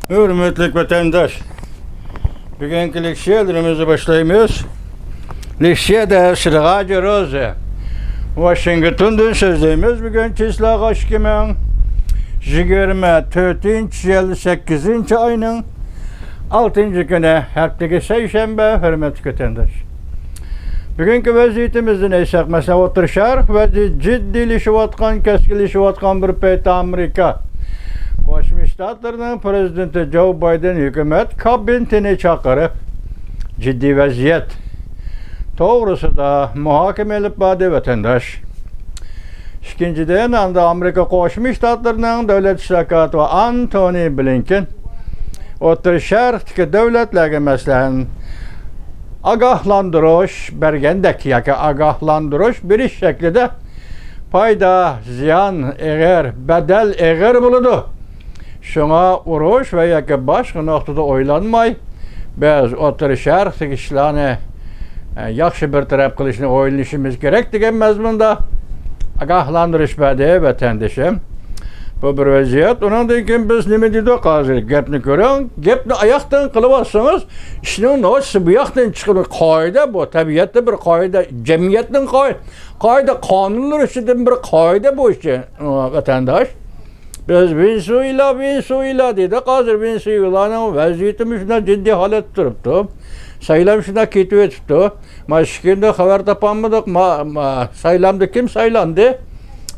Hürmetli vatandaş, bugünkü leksiyalarımızı başlayıyoruz. Leksiyada Sırğacı Roze, Washington'dan sözleyimiz. Bugün çislağı 2024-58 ayının 6. günü, haftaki Seyşembe, hürmetli vatandaş. Bugünkü vaziyetimizde neyse, mesela oturuşar, vaziyet ciddileşivatkan, keskileşivatkan bir peyta Amerika. Koşmuş Ştatlarının Prezidenti Joe Biden hükümet kabinetini çağırıp ciddi vaziyet doğrusu da muhakeme edip badi vatandaş. İkinciden anda Amerika Koşmuş Ştatlarının devlet şirkatı Antony Blinken oturuşar devletlerine mesela agahlandırış bergendek yaki agahlandırış bir iş şeklinde payda, ziyan, eğer, bedel, eğer buludu. Şuna uğraş ve yaki başka noktada oylanmay. Biz oturuşar, işlerini yaxşı bir taraf kılışını oylanışımız gerek degen mezmunda agahlandırış badi vatandaşım. Bu bir vaziyet. Ondan ki biz ne dedik hazır? Gepni görün, gepni ayaktan kılıvarsınız. İşinin nasıl bu ayaktan çıkıyor? Kaide bu. Tabiatta bir kaide. Cemiyetin kaide. Kanunlar içinde bir kaide bu işte vatandaş. Biz bin suyla dedik. Hazır bin suyla vaziyetimizde ciddi halet duruptu. Sayılam şuna kitiyor tuttu. Maşkinde haber tapanmadık. Sayılamda kim saylandı?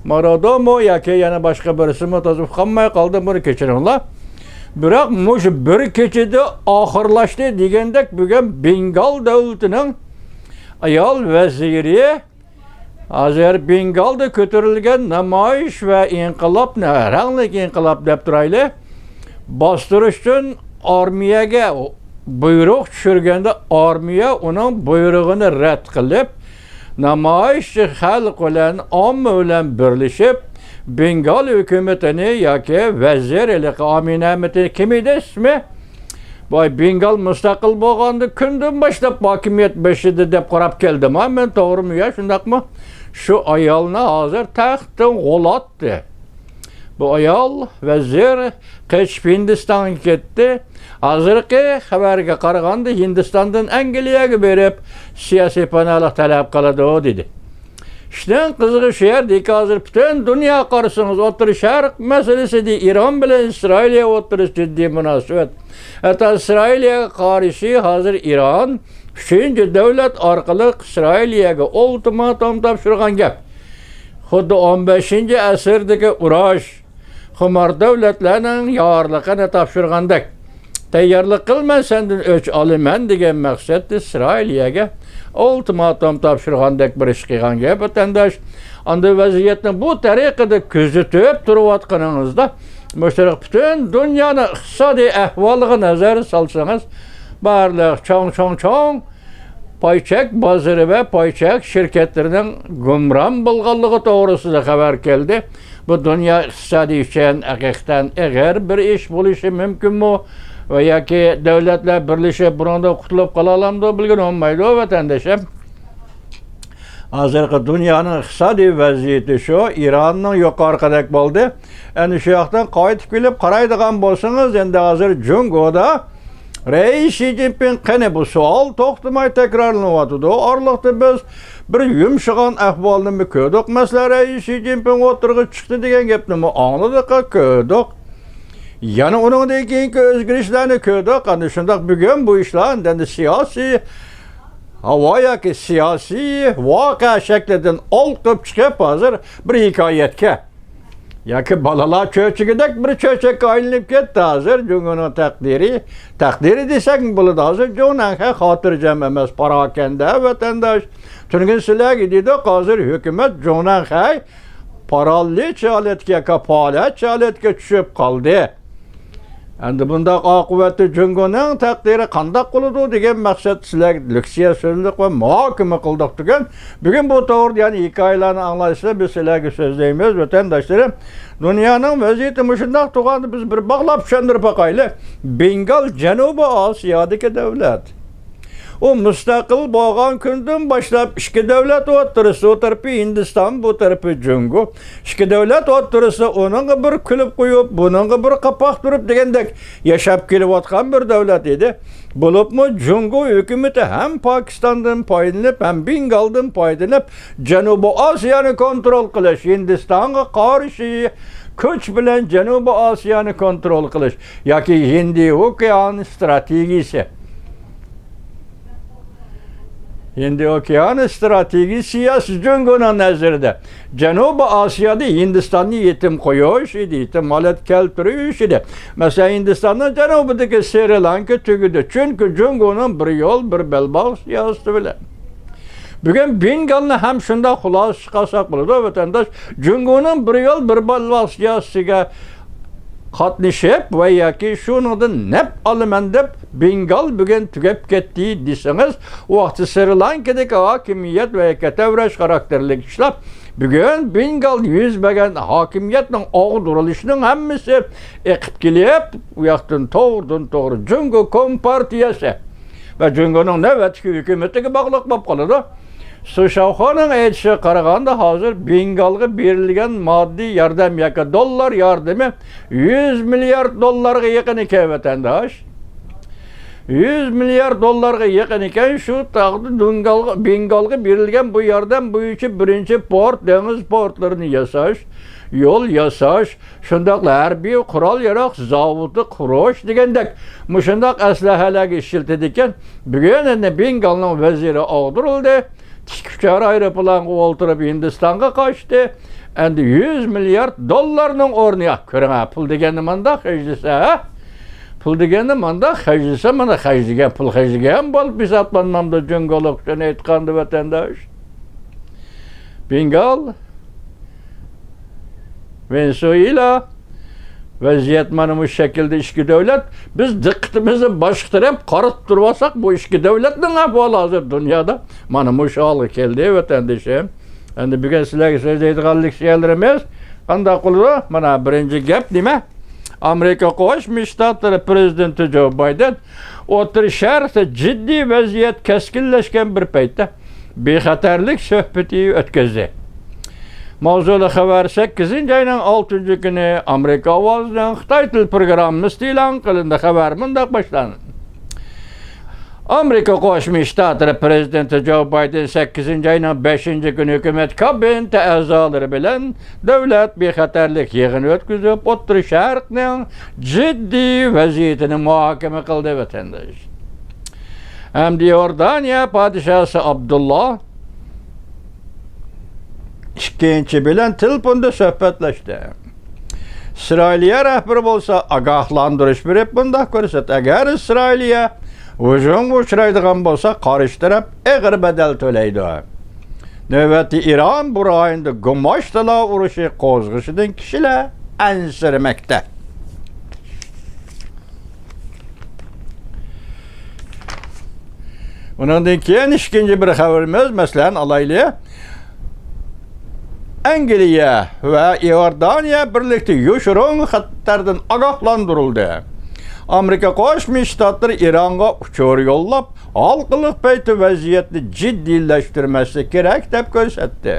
Marada mı ya ki yani başka birisi mi tazıf kalmaya kaldı bunu geçirinler. Bırak muş bir keçide ahırlaştı digendek bugün Bengal devletinin ayal veziri hazır Bengal'da götürülgen namayiş ve inkılap ne herhangi inkılap depturaylı bastırış için armiyaga buyruk düşürgende armiya onun buyruğunu red kılıp namayişçi halk olan amma olan birleşip Bengal hükümetini yaki vezir ile aminemetini kimiydi ismi? Vay Bengal müstakil boğandı kündün başlap hakimiyet beşidi dep qarab keldim ha men doğru mu ya şundak mı? Şu ayalına hazır taxtın golattı. Bu ayal vezir keç Hindistan gitti. Hazırki haberge qaraganda Hindistan'dan Angliyaga berip siyasi panahlıq talab qiladi o dedi. İşte kızığı şehir deyik hazır bütün dünya qarşısınız oturuşar meselesi de İran bilen İsrail'e oturuş ciddi münasebet. Hatta İsrail'e karşı hazır İran üçüncü devlet arkalı İsrail'e ultimatum tapşırgan gap. Xuddi 15. asırdagi urush xumar devletlerinin yarlıqını tapşırgandak. Tayyorlik qilma senden o'ch olaman degan maqsadda İsrailga ultimatum topshirgandek bir ish qilgan gap vatandosh. Anda vaziyatni bu tariqada kuzatib turayotganingizda mushtarak butun dunyoni iqtisodiy ahvoliga nazar solsangiz barliq cho'ng paychak bozori va paychak shirkatlarining gumron bo'lganligi to'g'risida xabar keldi. Bu dunyo iqtisodiy uchun haqiqatan agar bir ish bo'lishi mumkinmi? Ve ya ki devletler birleşip burada kutulup kalalım da bilgin olmaydı o vatandaşım. Hazırki dünyanın iqtisadi vaziyeti şu, İran'ın yukarıdaki oldu. Yani şu yaktan kayıt bilip karaydıgan bolsanız, yani hazır Cungo'da Reis Xi Jinping kene bu sual toxtumay tekrarlanıvatıdı. Arlıqda biz bir yumşağın ahvalını mı köydük? Mesela Reis Xi Jinping oturgu çıktı degen gepni mi anladık köydük. Yani onun da keyinki özgürlüklerini köydük. Yani şundak bugün bu işlerin siyasi havaya ki siyasi vaka şekliden olqıp çıkıp hazır bir hikayetke. Ya ki balalar çöçüküdek bir çöçek aylanıp gitti hazır. Cungunun takdiri desek mi buludu hazır. Cunan hatırcam emez parakende vatandaş. Çünkü silah gidiyordu hazır hükümet Cunan parallı çaletke kapalet çaletke düşüp kaldı. Endi bunda akıbeti Cungunun takdiri kandak kılıdı degen maksat sizler leksiya sözlük ve muhakeme kıldık degen. Bugün bu doğru yani hikayelerini anlayışla biz sizlerge sözleyimiz vatandaşlarım. Dünyanın vaziyeti müşündak tuğanı biz bir bağlap şöndürüp bakaylı. Bengal Cenubu Asya'daki devlet. O müstakil boğan günden başlap iki devlet oturursa, o tarafı Hindistan, bu tarafı Jungo. İki devlet oturursa, onun bir külüp koyup, bunun bir kapak durup degендek yaşap kelip atkan bir devlet idi. Bulup mu Jungo hükümeti hem Pakistan'dan paylanıp hem Bengal'dan paylanıp Janubi Asya'nı kontrol kılış. Hindistan'a karşı köç bilen Janubi Asya'nı kontrol kılış. Yaki Hindi Okyan stratejisi. Hindi Okyan stratejisi siyasi Jungo'nun nazarında. Janubi Asya'da Hindistan'ı yetim koyuş idi, yetim alet keltiriş idi. Mesela Hindistan'ın Janubideki Sri Lanka tügüdü. Çünkü Jungo'nun bir yol, bir belbağ siyaseti bile. Bugün Bengal'ını hem şunda xulas çıkarsak buludu vatandaş. Jungo'nun bir yol, bir belbağ siyasetiga katlaşıp veya ki şunun nep alımen dep Bengal bugün tükep kettiği deseniz o vakti Sri Lanka'daki hakimiyet veya ki tevreş karakterli kişiler bugün Bengal yüz begen hakimiyetin ağduruluşunun hemmisi ekipkileyip uyaktın doğru Jungo Kompartiyası ve Jungo'nun nevetki hükümetine bağlılık bap kalıdı. Sushauxanın aytishiga qaraganda hozir Bengalga berilgan moddiy yordam yoki dollar yordami 100 milliard dollarga yaqin ekan vatandosh. 100 milliard dollarga yaqin ekan shu taqda Bengalga berilgan bu yordam bo'yicha birinchi port, dengiz portlarini yasash, yo'l yasash, shundoqla harbiy qurol yarog' zavodi qurish degandek mushundoq aslahalarga ishiltadi ekan. Bugun endi Bengalning vaziri og'dirildi. Tikkuchar aeroplanga o'ltirib Hindistan'a kaçtı. Endi 100 milyar dollarning o'rniga ko'ring, pul degani manda hajlisa, pul degani manda hajlisa, mana hajligan pul hajligan bo'lib hisoblanmamda Jungo'liq uchun aytgandi vatandosh. Bengal, Venezuela vaziyat mana bu şekilde iki devlet biz dikkatimizi başkırıp qarıp durmasak bu iki devletin ahvali hazır dünyada mana bu şalı keldi vatandaşım. Endi bugün sizlerge söz aytganlik şeylerimiz qanday qildi? Mana birinci gap nima? Amerika Qo'shma Shtatlari prezidenti Joe Biden O'rta Sharqda ciddi vaziyat keskinlashgan bir paytda bexatarlik suhbati o'tkazdi. Mavzuli xabar 8 ayning 6 kuni Amerika ovozining Xitoy til programmasi e'lon qilindi. Xabar bunday boshlandi. Amerika Qo'shma Shtatlari prezidenti Joe Biden 8 ayning 5 kuni hukumat kabineti a'zolari bilan davlat bexatarlik yig'ini o'tkazib, O'rta Sharqning jiddiy vaziyatini muhokama qildi vatandosh. Hamda Iordaniya podshosi Abdullah ikkinchi bilan telefonda suhbatlashdi. İsrailiya rahbari bo'lsa ogohlantirish berib bunday ko'rsatdi. Agar Isroiliya hujumga uchraydigan bo'lsa, qarshi taraf og'ir badal to'laydi. Navbatda Iron bu rayonda Gumoshtalov urushi qo'zg'ishidan kishilar ansirmoqda. Bundan keyin ikkinchi bir xabarimiz masalan alaylik. Angliya ve Iordaniya birlikte yoshirin xatlardan ogohlantirildi. Amerika Qo'shma Shtatlari Ironga uchur yo'llab, xalqlik payti vaziyatni jiddiylashtirmasi kerak deb ko'rsatdi.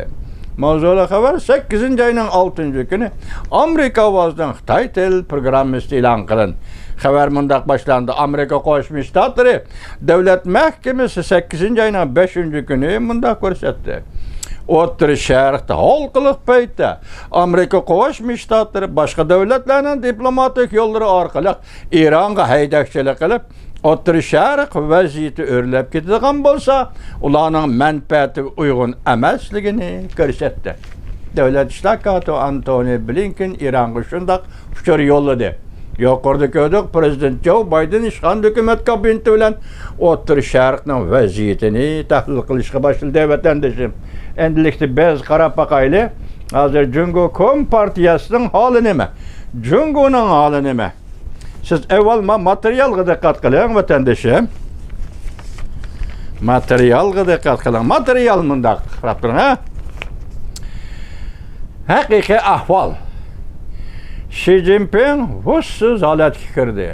Mavzuli xabar 8 ayning 6 kuni Amerika ovozining Xitoy til programmasi e'lon qilindi. Xabar mundaq boshlandi. Amerika Qo'shma Shtatlari davlat mahkamasi 8 ayning 5 kuni mundaq ko'rsatdi. O'rta Sharqda xalqlik paytda Amerika Qo'shma Shtatlari boshqa davlatlarning diplomatik yo'llari orqali Ironga haydakchilik qilib, O'rta Sharq vaziyati o'rlab ketadigan bo'lsa, ularning manfaatiga uyg'un emasligini ko'rsatdi. Davlat ishlar katibi Antony Blinken Ironga shunday uchur yo'lladi. Yuqorida ko'rdik, Prezident Joe Biden ishg'on hukumat kabineti bilan O'rta Sharqning vaziyatini tahlil qilishga boshladi vatandoshim. Endilikda biz qarab baqaylik. Hozir Jungo Kompartiyasining holi nima? Jungoning holi nima? Siz avval materialga diqqat qiling vatandoshim. Materialga diqqat qiling. Material mundaq qarab turing, ha? Haqiqiy ahvol. Xi Jinping hushsiz holatga kirdi.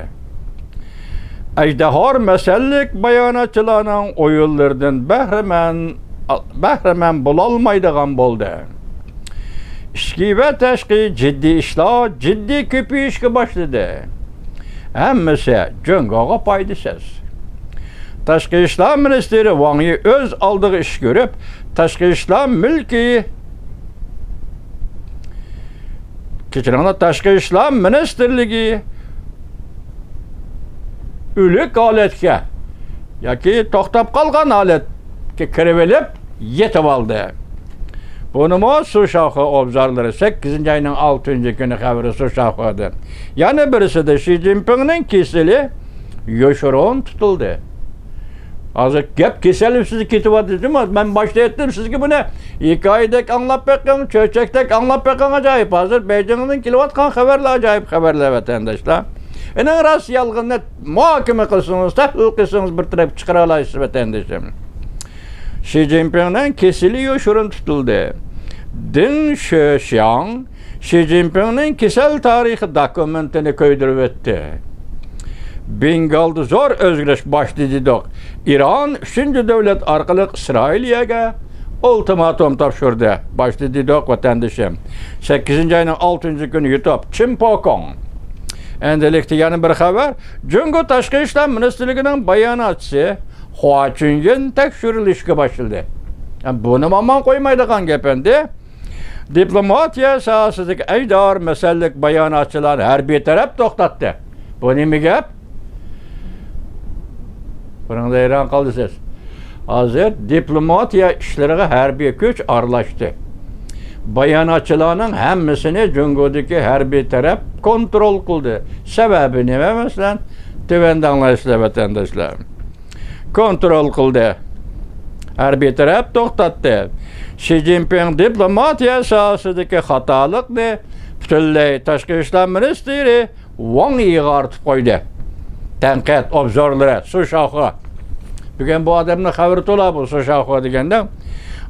Ejdehar mesellik bayanatçılarının oyunlardan behremen bulalmaydıgan boldu. İşki ve teşki ciddi işler, ciddi köpü işki başladı. Hemmisi cöngağa paydasız. Taşkı İşler Ministeri Van'ı öz aldığı iş görüp, Taşkı İşler mülki Taşkı İşler Ministerliği ülük aletke yoki to'xtab qolgan aletga kirib olib yetib oldi. Bunimi Suv Shohi obzorlari 8 ayning 6 kuni xabari Suv Shohidan. Yana birisida Xi Jinpingning kesili yoshirin tutildi. Hozir gap kesalim sizni ketyapti dema. Ben başta aytdim sizga buni 2 oydek anglab beqqan, cho'chakdek anglab beqqan ajoyib. Hozir Beijingdan kelayotgan xabarlar ajoyib xabarlar vatandoshlar. Enin rast yalgınlık muhakeme kılsınız, tahlil kılsınız bir taraf çıkaralayısınız vatandaşım. Xi Jinping'den kesili yoşurun tutuldu. Ding Xuexiang, Xi Jinping'nin kişisel tarihi dokumentini köydürüp etti. Bengal'da zor özgürlüş başladık. İran 3. devlet arkalık İsrail'e ultimatum topşurdu. Başladık vatandaşım. 8. ayının 6. günü YouTube Chimpokong. Endilikte yani bir haber. Cungo Taşkı İşler Ministerliği'nin bayanatçısı Hua Chunying tekşirilişe başladı. Yani bunu aman koymaydıgan gependi. Diplomatiya sahasındaki ejdar mesellik bayanatçılar her bir taraf toxtattı. Bu ne mi gap? Bunun da hayran kaldı siz. Hazır diplomatiya işlerine her bir güç arlaştı. Bayanatçılarının hemmisini Cungo'daki her bir taraf kontrol kıldı. Sebebi ne mesela? Tüvende anlayışlı vatandaşlar. Kontrol kıldı. Her bir taraf toxtattı. Xi Jinping diplomatiya sahasındaki hatalık ne? Bütünley Taşkı İşler Ministeri Wang Yi'ye artıp koydu. Tenkit, obzorları, Suv Shohi. Bugün bu adamın haberi tola bu Suv Shohi degende.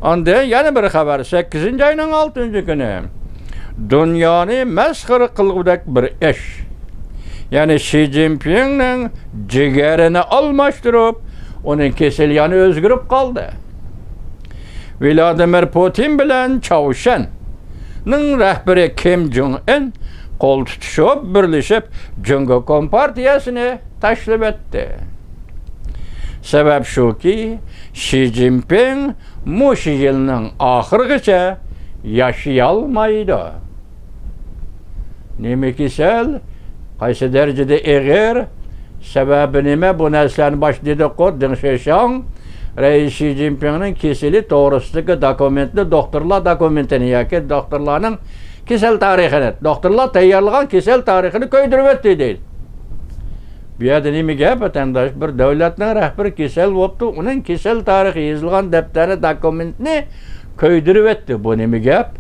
Ondan yana bir haber 8. ayının 6. günü. Dünyani mesxir kılgıdak bir iş. Yani Xi Jinping'nin ciğerini almıştırıp onun kesilyanı özgürüp kaldı. Vladimir Putin bilen Çavuşen'nin rehberi Kim Jong-un kol tutuşup birleşip Cungo Kompartiyasını taşlip etti. Sebep şu ki Xi Jinping muş yılının ahırgıça yaşayalmaydı. Nemi kisel, qaysi derecede eğer, sebebi nime bu neslen başladı kod, Ding Xuexiang, Reis Xi Jinping'nin kesili doğrusundaki dokumentli doktorlar dokumentini yoki doktorlarning kesel tarixini, doktorlar tayyorlagan kesel tarixini köydürüp etdi deydi. Bu yerda nima gap vatandosh? Bir davlatning rahbari kesel bo'libdi, uning kesel tarixi yozilgan daftari dokumentni köydürüp etdi. Bu nima gap?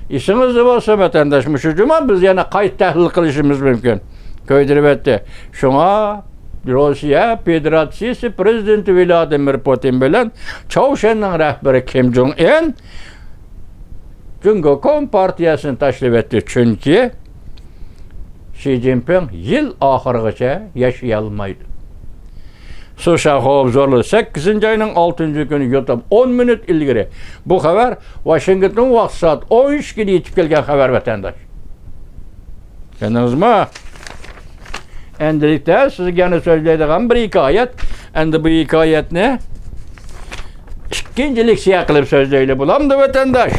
İşinizde bo'lsa vatandosh, shu juma biz yana qayta tahlil qilishimiz mumkin. Köydürüp etdi. Şuna Rusya Federatsiyasi prezidenti Vladimir Putin bilan Çavuşen'nin rahbari Kim Jong-un Cungo Kompartiyasını taşlip etti. Çünkü Xi Jinping yıl ahırgıça yaşayalmaydı. Suv Shohi obzorlu 8. ayının 6. günü YouTube 10 minut ilgiri. Bu haber Washington vaqt saat 13 gibi yetip kelgen haber vatandaş. Kendiniz mi? Endilikte size gene söyleyeceğim bir hikayet. Endi bu hikayet ne? İkincilik siyah kılıp sözleyle bulamdı vatandaş.